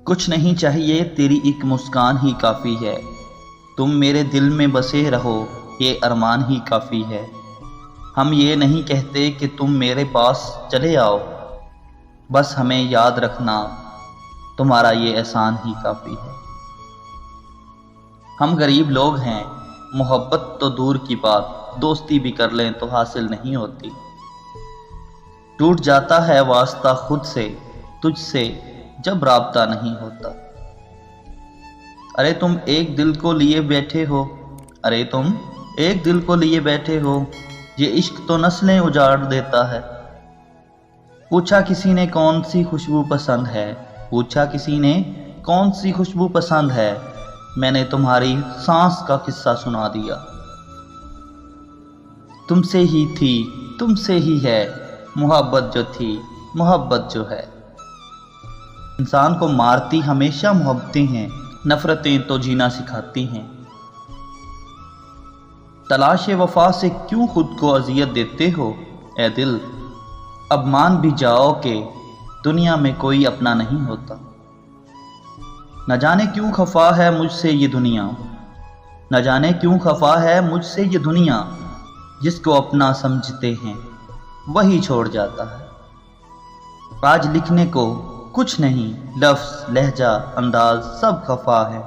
کچھ نہیں چاہیے تیری ایک مسکان ہی کافی ہے، تم میرے دل میں بسے رہو یہ ارمان ہی کافی ہے۔ ہم یہ نہیں کہتے کہ تم میرے پاس چلے آؤ، بس ہمیں یاد رکھنا تمہارا یہ احسان ہی کافی ہے۔ ہم غریب لوگ ہیں، محبت تو دور کی بات، دوستی بھی کر لیں تو حاصل نہیں ہوتی۔ ٹوٹ جاتا ہے واسطہ خود سے تجھ سے جب رابطہ نہیں ہوتا۔ ارے تم ایک دل کو لیے بیٹھے ہو، ارے تم ایک دل کو لیے بیٹھے ہو، یہ عشق تو نسلیں اجاڑ دیتا ہے۔ پوچھا کسی نے کون سی خوشبو پسند ہے، پوچھا کسی نے کون سی خوشبو پسند ہے، میں نے تمہاری سانس کا قصہ سنا دیا۔ تم سے ہی تھی، تم سے ہی ہے، محبت جو تھی، محبت جو ہے۔ انسان کو مارتی ہمیشہ محبتیں ہیں، نفرتیں تو جینا سکھاتی ہیں۔ تلاش وفا سے کیوں خود کو اذیت دیتے ہو، اے دل اب مان بھی جاؤ کہ دنیا میں کوئی اپنا نہیں ہوتا۔ نہ جانے کیوں خفا ہے مجھ سے یہ دنیا، نہ جانے کیوں خفا ہے مجھ سے یہ دنیا، جس کو اپنا سمجھتے ہیں وہی چھوڑ جاتا ہے۔ آج لکھنے کو کچھ نہیں، لفظ لہجہ انداز سب خفا ہے۔